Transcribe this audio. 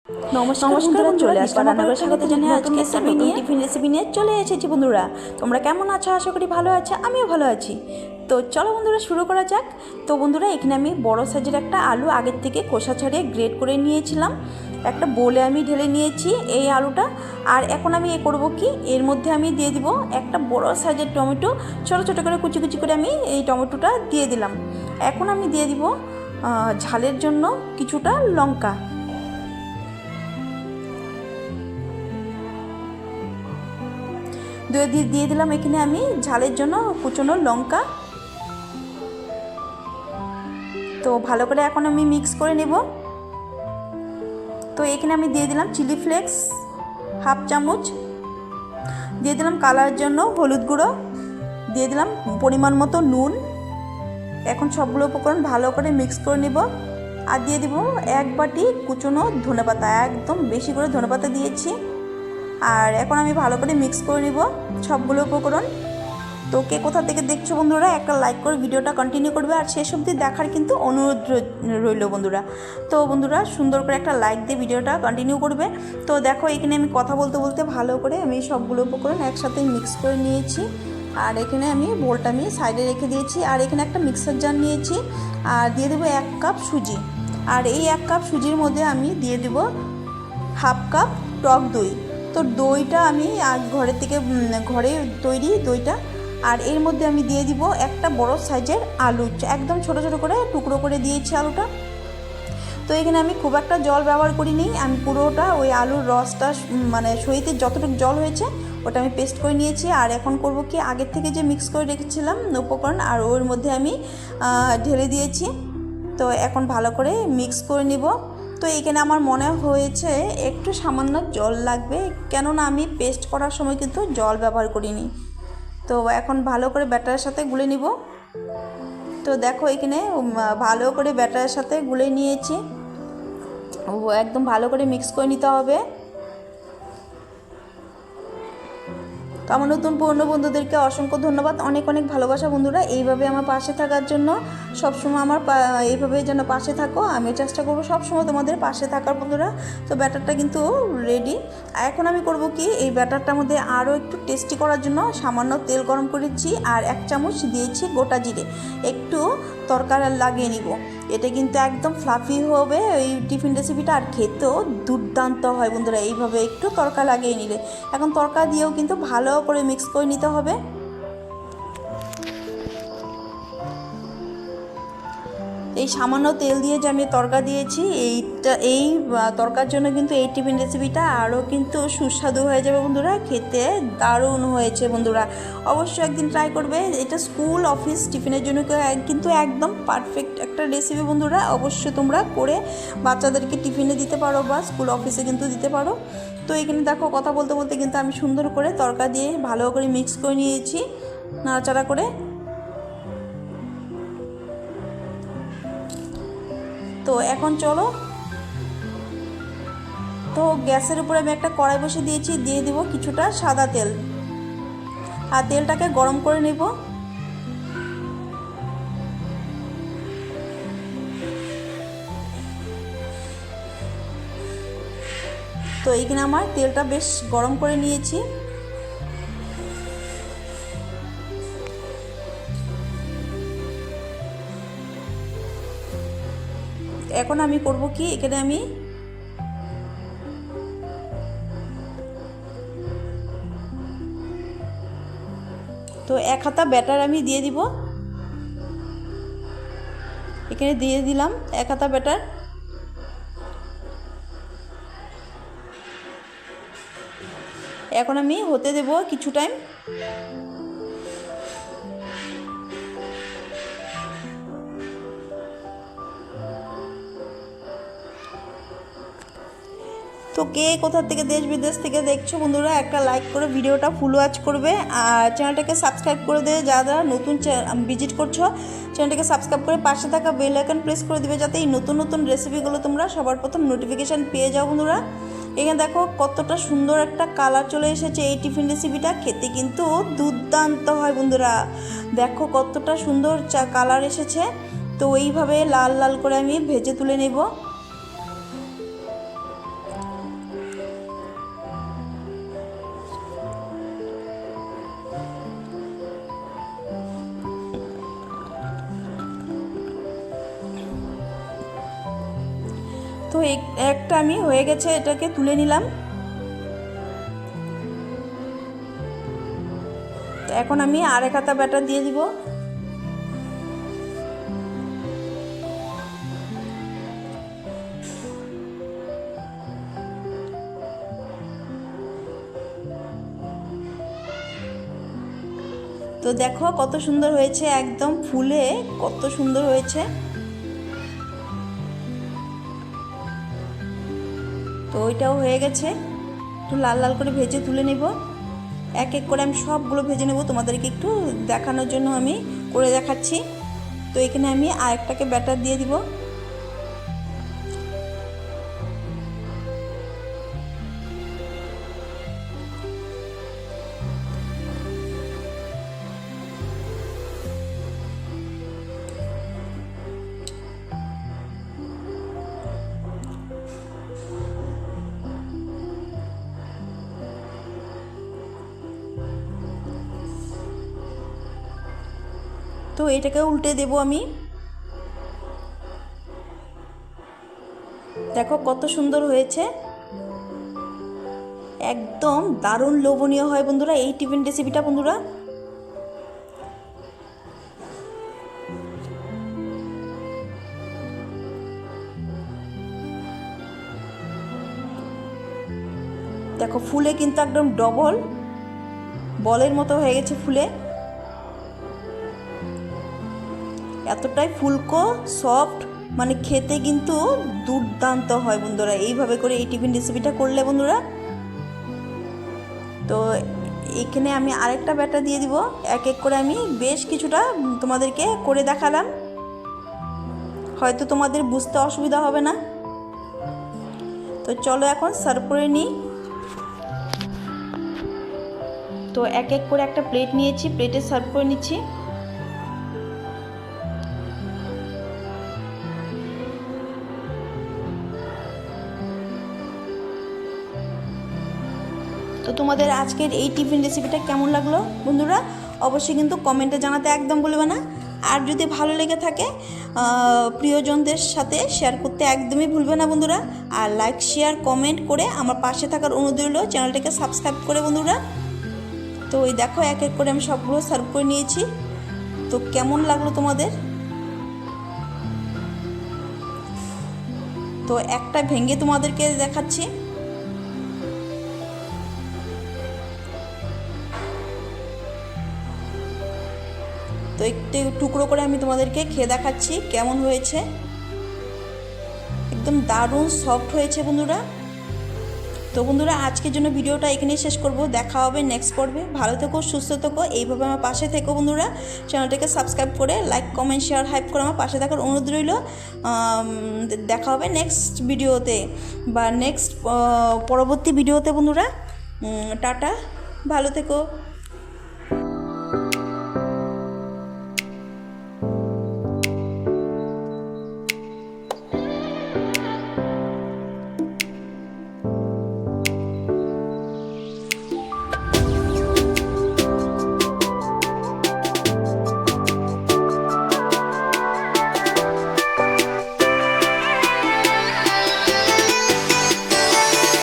নমস্কার বন্ধুরা, চলে আসলাম আপনাদের স্বাগত জানিয়ে আজকে একটা নতুন টিফিন রেসিপি নিয়ে চলে এসেছি। বন্ধুরা তোমরা কেমন আছো? আশা করি ভালো আছো, আমিও ভালো আছি। তো চলো বন্ধুরা শুরু করা যাক। তো বন্ধুরা এখানে আমি বড় সাইজের একটা আলু আগের থেকে খোসা ছাড়িয়ে গ্রেট করে নিয়েছিলাম, একটা বোলে আমি ঢেলে নিয়েছি এই আলুটা। আর এখন আমি করবো কি, এর মধ্যে আমি দিয়ে দিব একটা বড় সাইজের টমেটো, ছোটো ছোটো করে কুচি কুচি করে আমি এই টমেটোটা দিয়ে দিলাম। এখন আমি দিয়ে দিব ঝালের জন্য কিছুটা লঙ্কা। দিয়ে দিলাম এখানে আমি ঝালের জন্য কুচনো লঙ্কা। তো ভালো করে এখন আমি মিক্স করে নেব। তো এখানে আমি দিয়ে দিলাম চিলি ফ্লেক্স হাফ চামচ, দিয়ে দিলাম কালারের জন্য হলুদ গুঁড়ো, দিয়ে দিলাম পরিমাণ মতো নুন। এখন সবগুলো উপকরণ ভালো করে মিক্স করে নেব। আর দিয়ে দিব এক বাটি কুচনো ধনেপাতা, একদম বেশি করে ধনেপাতা দিয়েছি। আর এখন আমি ভালো করে মিক্স করে নিব সবগুলো উপকরণ। তো কে কোথা থেকে দেখছো বন্ধুরা, একটা লাইক করে ভিডিওটা কন্টিনিউ করবে, আর শেষ অবধি দেখার কিন্তু অনুরোধ রইল বন্ধুরা। তো বন্ধুরা সুন্দর করে একটা লাইক দিয়ে ভিডিওটা কন্টিনিউ করবে। তো দেখো এখানে আমি কথা বলতে বলতে ভালো করে আমি সবগুলো উপকরণ একসাথে মিক্স করে নিয়েছি। আর এখানে আমি বোলটা আমি সাইডে রেখে দিয়েছি। আর এখানে একটা মিক্সার জার নিয়েছি, আর দিয়ে দেবো 1 কাপ সুজি। আর এই 1 কাপ সুজির মধ্যে আমি দিয়ে দেবো হাফ কাপ টক দই। তো দইটা আমি ঘরে তৈরি দইটা। আর এর মধ্যে আমি দিয়ে দিব একটা বড় সাইজের আলু, একদম ছোট ছোট করে টুকরো করে দিয়েছি আলুটা। তো এখানে আমি খুব একটা জল ব্যবহার করিনি, আমি পুরোটা ওই আলুর রসটা মানে সইতে যতটুকু জল হয়েছে ওটা আমি পেস্ট করে নিয়েছি। আর এখন করব কি, আগের থেকে যে মিক্স করে রেখেছিলাম উপকরণ আর ওর মধ্যে আমি ঢেলে দিয়েছি। তো এখন ভালো করে মিক্স করে নিব। তো এখানে আমার মনে হয়েছে একটু সামান্য জল লাগবে, কেননা আমি পেস্ট করার সময় কিন্তু জল ব্যবহার করিনি। তো এখন ভালো করে ব্যাটারের সাথে গুলে নিব। তো দেখো এখানে ভালো করে ব্যাটারের সাথে গুলে নিয়েছি, একদম ভালো করে মিক্স করে নিতে হবে। তো আমার নতুন পুরনো বন্ধুদেরকে অসংখ্য ধন্যবাদ, অনেক অনেক ভালোবাসা বন্ধুরা। এইভাবে আমার পাশে থাকার জন্য, সবসময় আমার এইভাবে যেন পাশে থাকো, আমি চেষ্টা করবো সবসময় তোমাদের পাশে থাকার বন্ধুরা। তো ব্যাটারটা কিন্তু রেডি। এখন আমি করব কি, এই ব্যাটারটার মধ্যে আরও একটু টেস্টি করার জন্য সামান্য তেল গরম করেছি, আর 1 চামচ দিয়েছি গোটা জিরে, একটু তরকারি লাগিয়ে নিব। এটা কিন্তু একদম ফ্লাফি হবে এই টিফিন রেসিপিটা, আর খেতেও দুর্দান্ত হয় বন্ধুরা এইভাবে একটু তরকা লাগিয়ে নিলে। এখন তরকা দিয়েও কিন্তু ভালো করে মিক্স করে নিতে হবে। এই সামান্য তেল দিয়ে যে আমি তরকা দিয়েছি, এই তরকার জন্য কিন্তু এই টিফিন রেসিপিটা আরও কিন্তু সুস্বাদু হয়ে যাবে বন্ধুরা, খেতে দারুণ হয়েছে বন্ধুরা। অবশ্যই একদিন ট্রাই করবে, এটা স্কুল অফিস টিফিনের জন্য কিন্তু একদম পারফেক্ট একটা রেসিপি বন্ধুরা। অবশ্যই তোমরা করে বাচ্চাদেরকে টিফিনে দিতে পারো বা স্কুল অফিসে কিন্তু দিতে পারো। তো এখানে দেখো কথা বলতে বলতে কিন্তু আমি সুন্দর করে তরকা দিয়ে ভালো করে মিক্স করে নিয়েছি নাড়াচাড়া করে। তো এখন চলো, তো গ্যাসের উপরে আমি একটা কড়াই বসে দিয়েছি, দিয়ে দিব কিছুটা সাদা তেল, আর তেলটাকে গরম করে নেব। তো এইখানে আমার তেলটা বেশ গরম করে নিয়েছি। এখন আমি করব কি, এখানে আমি তো 1 হাতা ব্যাটার আমি দিয়ে দিব, এখানে দিয়ে দিলাম 1 হাতা ব্যাটার। এখন আমি হতে দেব কিছু টাইম। তো কে কোথা থেকে দেশ বিদেশ থেকে দেখছো বন্ধুরা, একটা লাইক করে ভিডিওটা ফুল ওয়াচ করবে, আর চ্যানেলটাকে সাবস্ক্রাইব করে দেবে। যারা নতুন ভিজিট করছো চ্যানেলটাকে সাবস্ক্রাইব করে পাশে থাকা বেল আইকন প্রেস করে দেবে, যাতে এই নতুন নতুন রেসিপিগুলো তোমরা সবার প্রথম নোটিফিকেশান পেয়ে যাও বন্ধুরা। এখানে দেখো কতটা সুন্দর একটা কালার চলে এসেছে, এই টিফিন রেসিপিটা খেতে কিন্তু দুর্দান্ত হয় বন্ধুরা। দেখো কতটা সুন্দর কালার এসেছে। তো এইভাবে লাল লাল করে আমি ভেজে তুলে নেব। তো একটা আমি হয়ে গেছে, এটাকে তুলে নিলাম। তো এখন আমি আরেক হাতা ব্যাটার দিয়ে দিব। তো দেখো কত সুন্দর হয়েছে, একদম ফুলে কত সুন্দর হয়েছে। তো ওইটাও হয়ে গেছে, একটু লাল লাল করে ভেজে তুলে নেব। এক এক করে আমি সবগুলো ভেজে নেব, তোমাদেরকে একটু দেখানোর জন্য আমি করে দেখাচ্ছি। তো এখানে আমি আরেকটাকে ব্যাটার দিয়ে দিব। তো এটাকে উল্টে দেব আমি। দেখো কত সুন্দর হয়েছে, একদম দারুণ লোভনীয় হয় বন্ধুরা এই টিফিন রেসিপিটা বন্ধুরা। দেখো ফুলে কিন্তু একদম ডবল বলের মতো হয়ে গেছে ফুলে, এতটাই ফুলকো সফট, মানে খেতে কিন্তু দুর্দান্ত হয় বন্ধুরা এইভাবে করে এই টিফিন রেসিপিটা করলে বন্ধুরা। তো এখানে আমি আরেকটা ব্যাটার দিয়ে দিব। এক এক করে আমি বেশ কিছুটা তোমাদেরকে করে দেখালাম, হয়তো তোমাদের বুঝতে অসুবিধা হবে না। তো চলো এখন সার্ভ করে নিই। তো এক এক করে একটা প্লেট নিয়েছি, প্লেটে সার্ভ করে নিচ্ছি। তো তোমাদের আজকের এই টিফিন রেসিপিটা কেমন লাগলো বন্ধুরা, অবশ্যই কিন্তু কমেন্টে জানাতে একদম ভুলবে না। আর যদি ভালো লেগে থাকে প্রিয়জনদের সাথে শেয়ার করতে একদমই ভুলবে না বন্ধুরা। আর লাইক শেয়ার কমেন্ট করে আমার পাশে থাকার অনুরোধ রইল, চ্যানেলটাকে সাবস্ক্রাইব করে বন্ধুরা। তো ওই দেখো এক এক করে আমি সবগুলো সার্ভ করে নিয়েছি। তো কেমন লাগলো তোমাদের? তো একটা ভেঙে তোমাদেরকে দেখাচ্ছি। তো একটু টুকরো করে আমি তোমাদেরকে খেয়ে দেখাচ্ছি কেমন হয়েছে, একদম দারুণ সফট হয়েছে বন্ধুরা। তো বন্ধুরা আজকের জন্য ভিডিওটা এখানেই শেষ করব, দেখা হবে নেক্সট পর্বে। ভালো থেকো, সুস্থ থেকো, এইভাবে আমার পাশে থেকো বন্ধুরা। চ্যানেলটাকে সাবস্ক্রাইব করে লাইক কমেন্ট শেয়ার হাইপ করে আমার পাশে থাকার অনুরোধ রইল। দেখা হবে নেক্সট ভিডিওতে বা নেক্সট পরবর্তী ভিডিওতে বন্ধুরা। টাটা, ভালো থেকো।